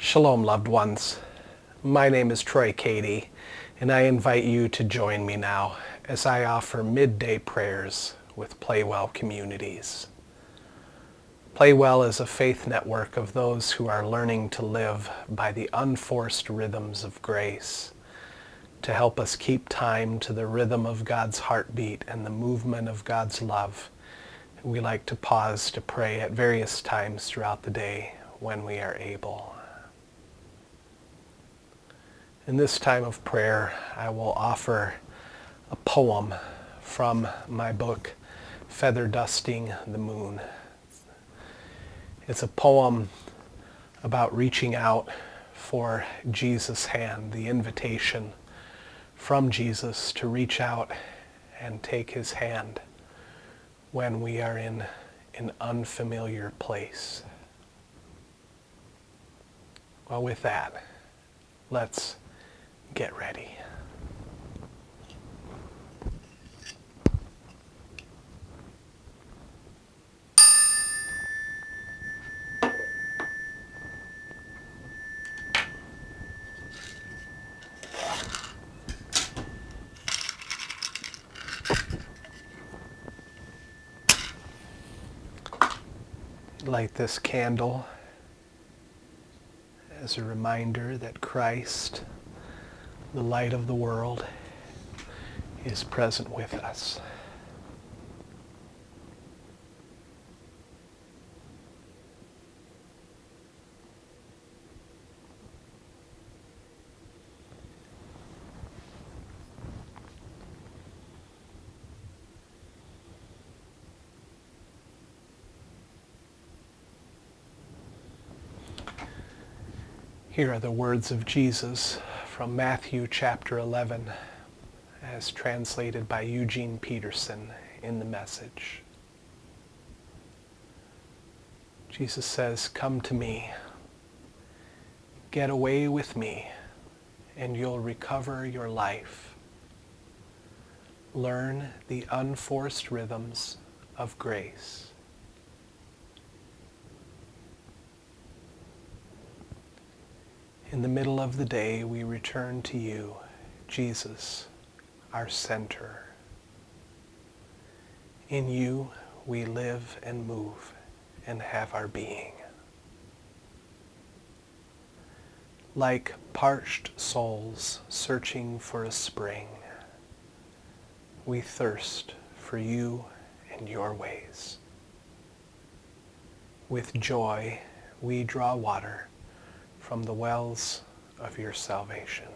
Shalom, loved ones. My name is Cady, and I invite you to join me now as I offer midday prayers with PlayWell communities. PlayWell is a faith network of those who are learning to live by the unforced rhythms of grace to help us keep time to the rhythm of God's heartbeat and the movement of God's love. We like to pause to pray at various times throughout the day when we are able. In this time of prayer, I will offer a poem from my book, Feather Dusting the Moon. It's a poem about reaching out for Jesus' hand, the invitation from Jesus to reach out and take his hand when we are in an unfamiliar place. Well, with that, let's get ready. Light this candle as a reminder that Christ, the light of the world, is present with us. Here are the words of Jesus from Matthew chapter 11, as translated by Eugene Peterson in the Message. Jesus says, "Come to me, get away with me, and you'll recover your life. Learn the unforced rhythms of grace." In the middle of the day, we return to you, Jesus, our center. In you, we live and move and have our being. Like parched souls searching for a spring, we thirst for you and your ways. With joy, we draw water from the wells of your salvation.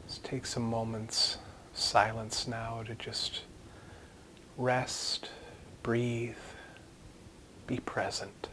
Let's take some moments of silence now to just rest, breathe, be present.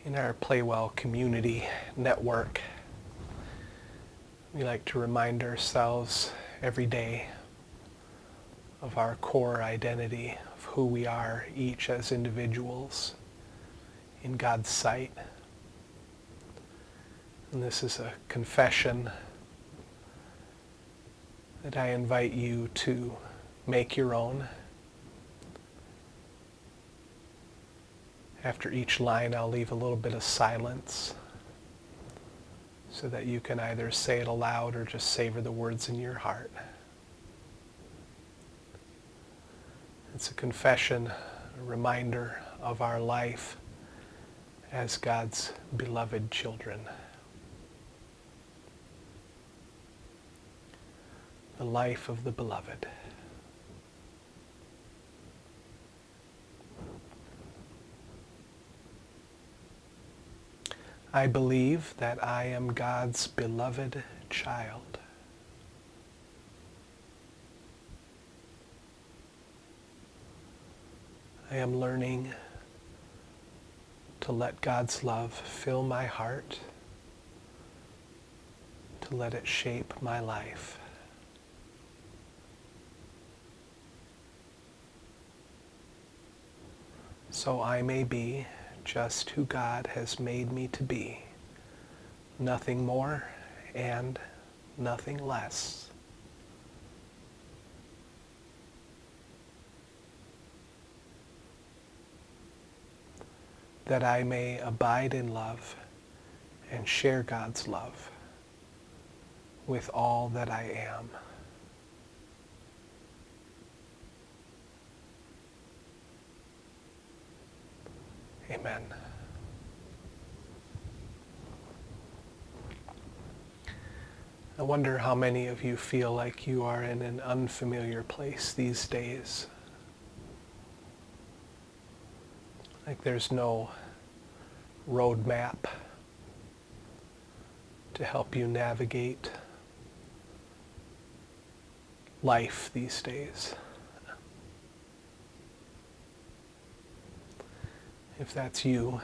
In our PlayWell community network, we like to remind ourselves every day of our core identity, of who we are each as individuals in God's sight. And this is a confession that I invite you to make your own. After each line, I'll leave a little bit of silence so that you can either say it aloud or just savor the words in your heart. It's a confession, a reminder of our life as God's beloved children. The life of the beloved. I believe that I am God's beloved child. I am learning to let God's love fill my heart, to let it shape my life. So I may be just who God has made me to be, nothing more and nothing less. That I may abide in love and share God's love with all that I am. Amen. I wonder how many of you feel like you are in an unfamiliar place these days. Like there's no roadmap to help you navigate life these days. If that's you,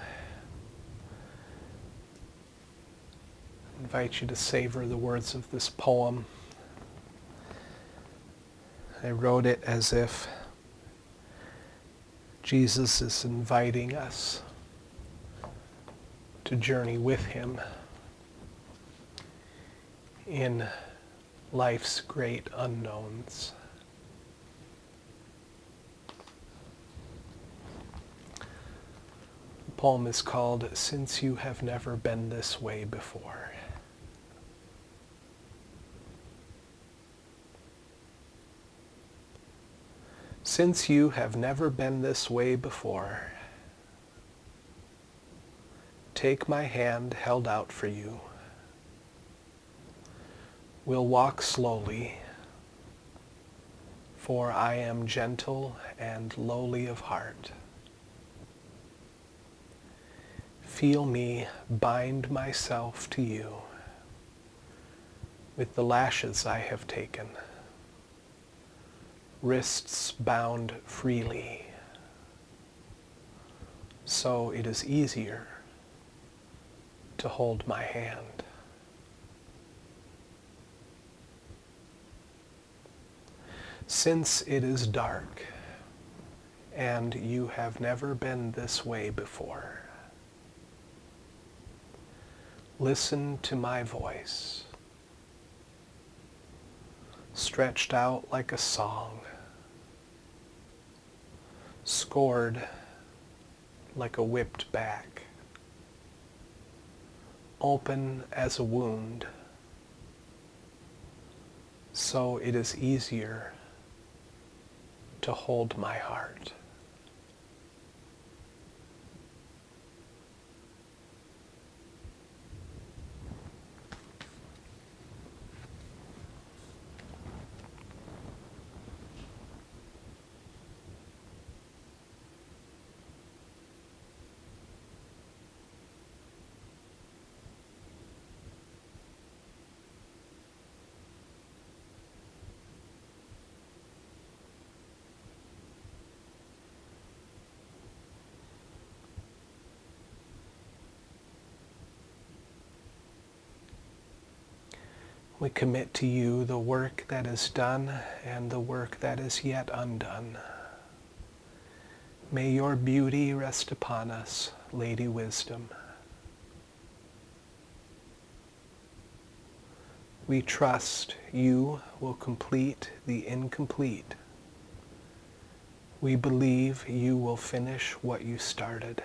I invite you to savor the words of this poem. I wrote it as if Jesus is inviting us to journey with him in life's great unknowns. The poem is called "Since You Have Never Been This Way Before." Since you have never been this way before, take my hand held out for you. We'll walk slowly, for I am gentle and lowly of heart. Feel me bind myself to you with the lashes I have taken, wrists bound freely, so it is easier to hold my hand. Since it is dark and you have never been this way before, listen to my voice, stretched out like a song, scored like a whipped back, open as a wound, so it is easier to hold my heart. We commit to you the work that is done and the work that is yet undone. May your beauty rest upon us, Lady Wisdom. We trust you will complete the incomplete. We believe you will finish what you started.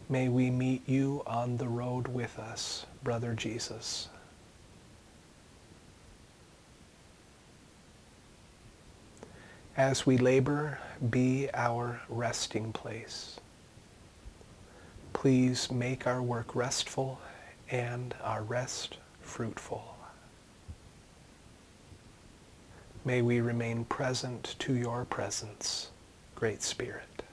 May we meet you on the road with us, Brother Jesus. As we labor, be our resting place. Please make our work restful and our rest fruitful. May we remain present to your presence, Great Spirit.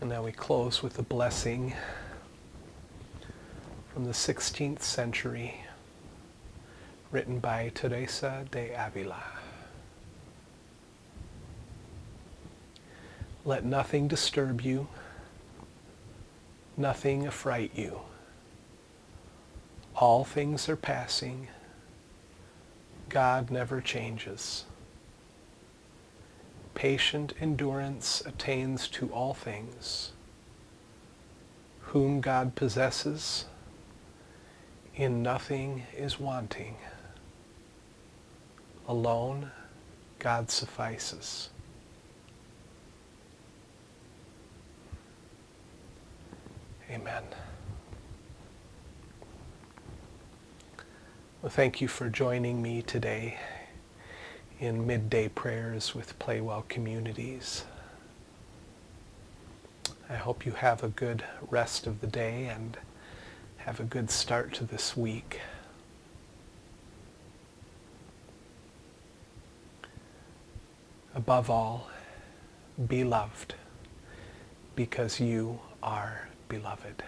And now we close with a blessing from the 16th century, written by Teresa de Avila. Let nothing disturb you, nothing affright you. All things are passing. God never changes. Patient endurance attains to all things. Whom God possesses, in nothing is wanting. Alone, God suffices. Amen. Well, thank you for joining me today in Midday Prayers with PlayWell Communities. I hope you have a good rest of the day and have a good start to this week. Above all, be loved because you are beloved.